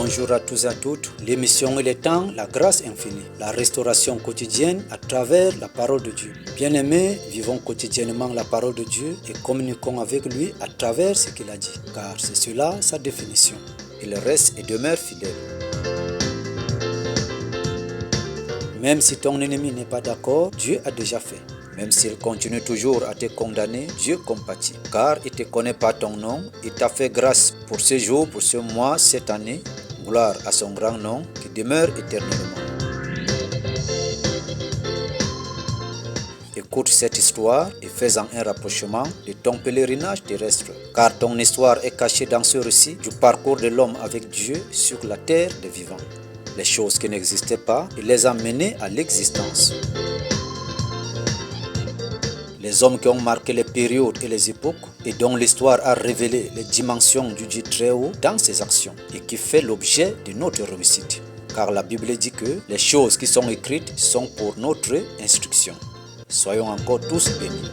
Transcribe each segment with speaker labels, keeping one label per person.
Speaker 1: bonjour à tous et à toutes. L'émission Il est temps, la grâce infinie, la restauration quotidienne à travers la parole de Dieu. Bien-aimés, vivons quotidiennement la parole de Dieu et communiquons avec lui à travers ce qu'il a dit, car c'est cela sa définition. Il reste et demeure fidèle. Même si ton ennemi n'est pas d'accord, Dieu a déjà fait. Même s'il continue toujours à te condamner, Dieu compatit. Car il ne te connaît pas ton nom, il t'a fait grâce pour ce jour, pour ce mois, cette année. Gloire à son grand nom qui demeure éternellement. Écoute cette histoire et fais-en un rapprochement de ton pèlerinage terrestre. Car ton histoire est cachée dans ce récit du parcours de l'homme avec Dieu sur la terre des vivants. Les choses qui n'existaient pas, il les a menées à l'existence. Les hommes qui ont marqué les périodes et les époques et dont l'histoire a révélé les dimensions du Dieu très haut dans ses actions et qui fait l'objet de notre réussite. Car la Bible dit que les choses qui sont écrites sont pour notre instruction. Soyons encore tous bénis.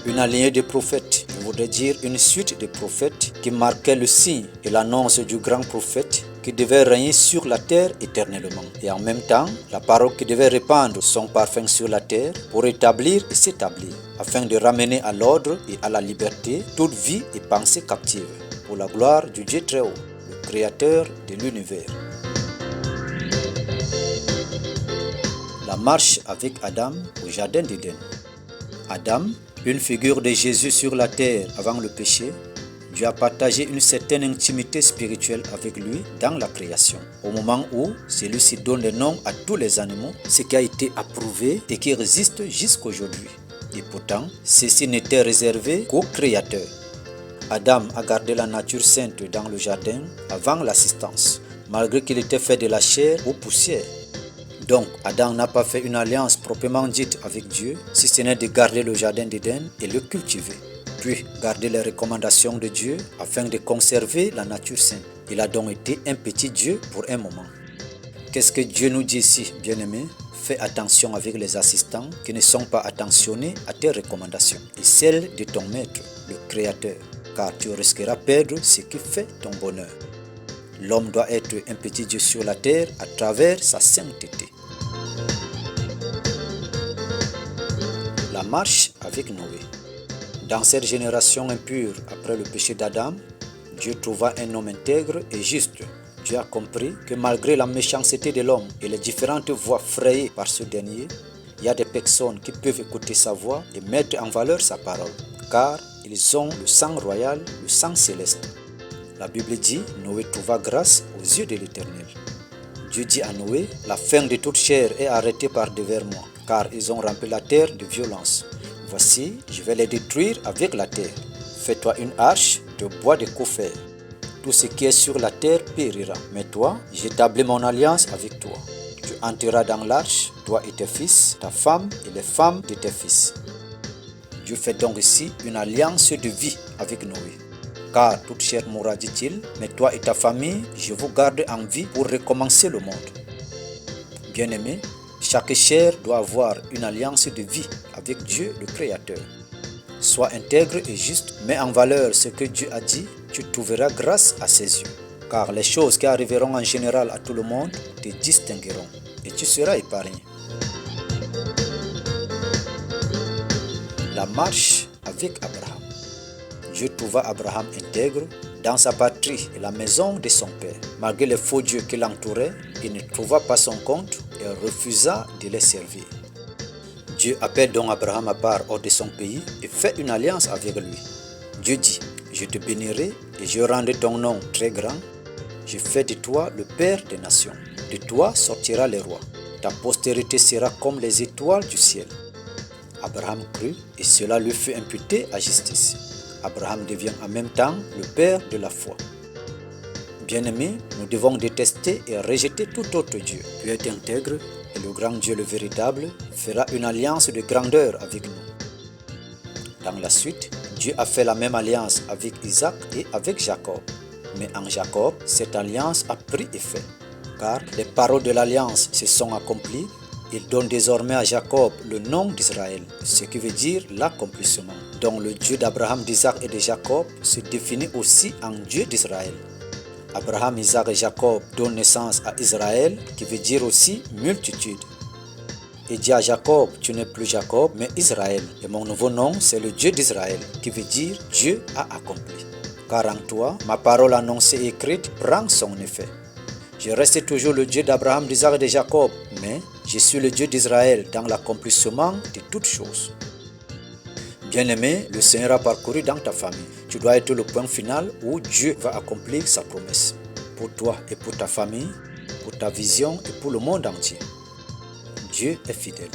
Speaker 1: Une lignée de prophètes, je voudrais dire une suite de prophètes qui marquaient le signe et l'annonce du grand prophète qui devait régner sur la terre éternellement. Et en même temps, la parole qui devait répandre son parfum sur la terre pour établir et s'établir, afin de ramener à l'ordre et à la liberté toute vie et pensée captive, pour la gloire du Dieu très haut, le créateur de l'univers. La marche avec Adam au jardin d'Éden. Adam, une figure de Jésus sur la terre avant le péché, Dieu a partagé une certaine intimité spirituelle avec lui dans la création. Au moment où celui-ci donne le nom à tous les animaux, ce qui a été approuvé et qui résiste jusqu'aujourd'hui. Et pourtant, ceci n'était réservé qu'au Créateur. Adam a gardé la nature sainte dans le jardin avant l'assistance, malgré qu'il était fait de la chair ou poussière. Donc, Adam n'a pas fait une alliance proprement dite avec Dieu, si ce n'est de garder le jardin d'Éden et le cultiver. Puis garder les recommandations de Dieu afin de conserver la nature sainte. Il a donc été un petit Dieu pour un moment. Qu'est-ce que Dieu nous dit ici, bien-aimés? Fais attention avec les assistants qui ne sont pas attentionnés à tes recommandations et celles de ton maître, le Créateur, car tu risqueras perdre ce qui fait ton bonheur. L'homme doit être un petit Dieu sur la terre à travers sa sainteté. La marche avec Noé. Dans cette génération impure, après le péché d'Adam, Dieu trouva un homme intègre et juste. Dieu a compris que malgré la méchanceté de l'homme et les différentes voies frayées par ce dernier, il y a des personnes qui peuvent écouter sa voix et mettre en valeur sa parole, car ils ont le sang royal, le sang céleste. La Bible dit, Noé trouva grâce aux yeux de l'Éternel. Dieu dit à Noé, la fin de toute chair est arrêtée par devers moi, car ils ont rempli la terre de violence. Voici, je vais les détruire avec la terre. Fais-toi une arche de bois de coffre. Tout ce qui est sur la terre périra. Mais toi, j'établis mon alliance avec toi. Tu entreras dans l'arche, toi et tes fils, ta femme et les femmes de tes fils. Dieu fait donc ici une alliance de vie avec Noé. Car toute chair mourra, dit-il, mais toi et ta famille, je vous garde en vie pour recommencer le monde. Bien-aimés, chaque chair doit avoir une alliance de vie avec Dieu le Créateur. Sois intègre et juste, mets en valeur ce que Dieu a dit, tu trouveras grâce à ses yeux. Car les choses qui arriveront en général à tout le monde te distingueront et tu seras épargné. La marche avec Abraham. Dieu trouva Abraham intègre dans sa patrie et la maison de son père. Malgré les faux dieux qui l'entouraient, il ne trouva pas son compte et refusa de les servir. Dieu appelle donc Abraham à part hors de son pays et fait une alliance avec lui. Dieu dit, je te bénirai et je rendrai ton nom très grand. Je fais de toi le père des nations. De toi sortira les rois. Ta postérité sera comme les étoiles du ciel. Abraham crut et cela lui fut imputé à justice. Abraham devient en même temps le père de la foi. Bien-aimés, nous devons détester et rejeter tout autre Dieu. Dieu est intègre et le grand Dieu, le véritable, fera une alliance de grandeur avec nous. Dans la suite, Dieu a fait la même alliance avec Isaac et avec Jacob. Mais en Jacob, cette alliance a pris effet, car les paroles de l'alliance se sont accomplies. Il donne désormais à Jacob le nom d'Israël, ce qui veut dire l'accomplissement. Donc le Dieu d'Abraham, d'Isaac et de Jacob se définit aussi en Dieu d'Israël. Abraham, Isaac et Jacob donnent naissance à Israël, qui veut dire aussi multitude. Et dit à Jacob, tu n'es plus Jacob, mais Israël. Et mon nouveau nom, c'est le Dieu d'Israël, qui veut dire Dieu a accompli. Car en toi, ma parole annoncée et écrite prend son effet. Je reste toujours le Dieu d'Abraham, d'Isaac et de Jacob, mais je suis le Dieu d'Israël dans l'accomplissement de toutes choses. Bien-aimé, le Seigneur a parcouru dans ta famille. Tu dois être le point final où Dieu va accomplir sa promesse. Pour toi et pour ta famille, pour ta vision et pour le monde entier. Dieu est fidèle.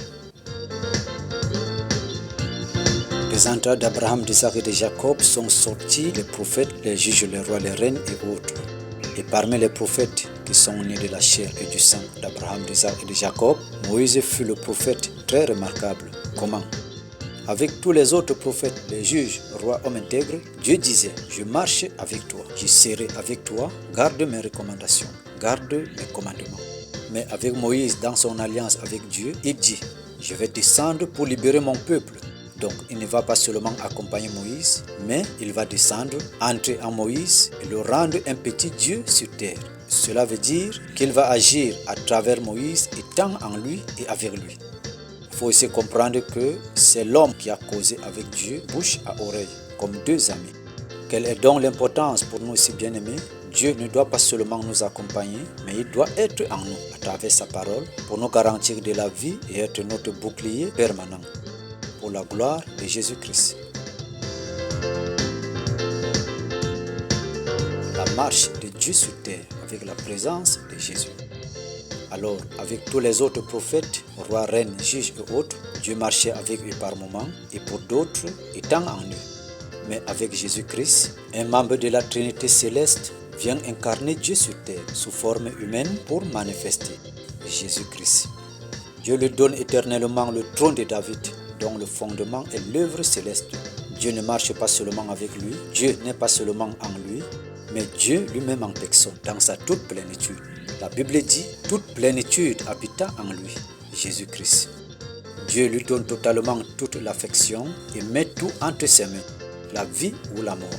Speaker 1: Des entrailles d'Abraham, d'Isaac et de Jacob sont sortis les prophètes, les juges, les rois, les reines et autres. Et parmi les prophètes qui sont nés de la chair et du sang d'Abraham, d'Isaac et de Jacob, Moïse fut le prophète très remarquable. Comment? Avec tous les autres prophètes, les juges, rois, hommes intègres, Dieu disait, je marche avec toi, je serai avec toi, garde mes recommandations, garde mes commandements. Mais avec Moïse, dans son alliance avec Dieu, il dit, je vais descendre pour libérer mon peuple. Donc, il ne va pas seulement accompagner Moïse, mais il va descendre, entrer en Moïse et le rendre un petit Dieu sur terre. Cela veut dire qu'il va agir à travers Moïse, étant en lui et avec lui. Il faut aussi comprendre que c'est l'homme qui a causé avec Dieu, bouche à oreille, comme deux amis. Quelle est donc l'importance pour nous, si bien-aimés? Dieu ne doit pas seulement nous accompagner, mais il doit être en nous, à travers sa parole, pour nous garantir de la vie et être notre bouclier permanent, pour la gloire de Jésus-Christ. La marche de Dieu sur terre avec la présence de Jésus. Alors, avec tous les autres prophètes, rois, reines, juges et autres, Dieu marchait avec eux par moments et pour d'autres, étant en eux. Mais avec Jésus-Christ, un membre de la Trinité céleste vient incarner Dieu sur terre sous forme humaine pour manifester Jésus-Christ. Dieu lui donne éternellement le trône de David, dont le fondement est l'œuvre céleste. Dieu ne marche pas seulement avec lui, Dieu n'est pas seulement en lui, mais Dieu lui-même en personne, dans sa toute plénitude. La Bible dit, toute plénitude habita en lui, Jésus-Christ. Dieu lui donne totalement toute l'affection et met tout entre ses mains, la vie ou la mort.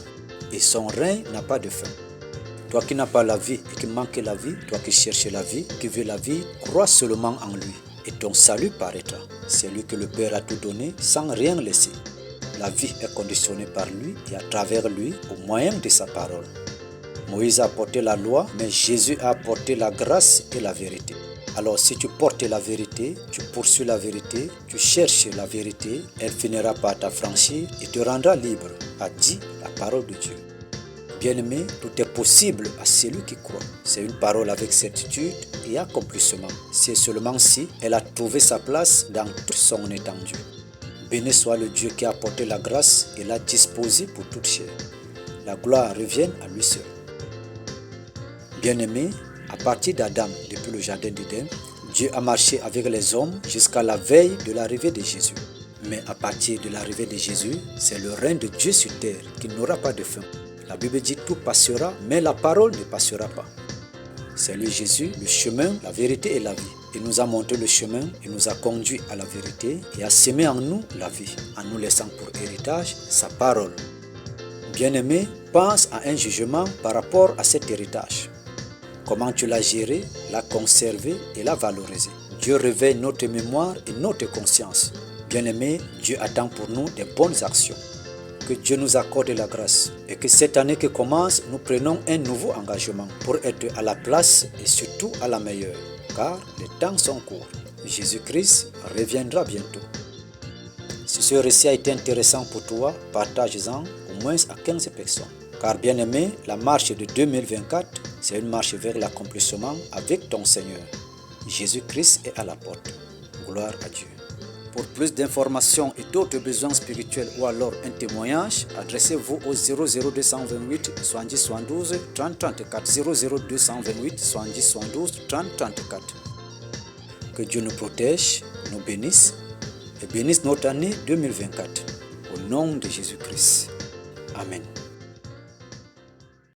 Speaker 1: Et son règne n'a pas de fin. Toi qui n'as pas la vie et qui manques la vie, toi qui cherches la vie, qui veux la vie, crois seulement en lui et ton salut paraîtra. C'est lui que le Père a tout donné sans rien laisser. La vie est conditionnée par lui et à travers lui au moyen de sa parole. Moïse a apporté la loi, mais Jésus a apporté la grâce et la vérité. Alors si tu portes la vérité, tu poursuis la vérité, tu cherches la vérité, elle finira par t'affranchir et te rendra libre, a dit la parole de Dieu. Bien-aimé, tout est possible à celui qui croit. C'est une parole avec certitude et accomplissement. C'est seulement si elle a trouvé sa place dans toute son étendue. Béni soit le Dieu qui a apporté la grâce et l'a disposée pour toute chair. La gloire revient à lui seul. Bien-aimé, à partir d'Adam, depuis le jardin d'Éden, Dieu a marché avec les hommes jusqu'à la veille de l'arrivée de Jésus. Mais à partir de l'arrivée de Jésus, c'est le règne de Dieu sur terre qui n'aura pas de fin. La Bible dit tout passera, mais la parole ne passera pas. C'est lui Jésus, le chemin, la vérité et la vie. Il nous a montré le chemin, il nous a conduit à la vérité et a semé en nous la vie, en nous laissant pour héritage sa parole. Bien-aimé, pense à un jugement par rapport à cet héritage. Comment tu l'as géré, l'as conservé et l'as valorisé. Dieu réveille notre mémoire et notre conscience. Bien-aimé, Dieu attend pour nous des bonnes actions. Que Dieu nous accorde la grâce et que cette année qui commence, nous prenons un nouveau engagement pour être à la place et surtout à la meilleure, car les temps sont courts. Jésus-Christ reviendra bientôt. Si ce récit a été intéressant pour toi, partage-en au moins à 15 personnes. Car bien aimé, la marche de 2024, c'est une marche vers l'accomplissement avec ton Seigneur. Jésus-Christ est à la porte. Gloire à Dieu. Pour plus d'informations et d'autres besoins spirituels ou alors un témoignage, adressez-vous au 00228 70 72 30 34 00228 70 72 30 34. Que Dieu nous protège, nous bénisse et bénisse notre année 2024. Au nom de Jésus-Christ. Amen.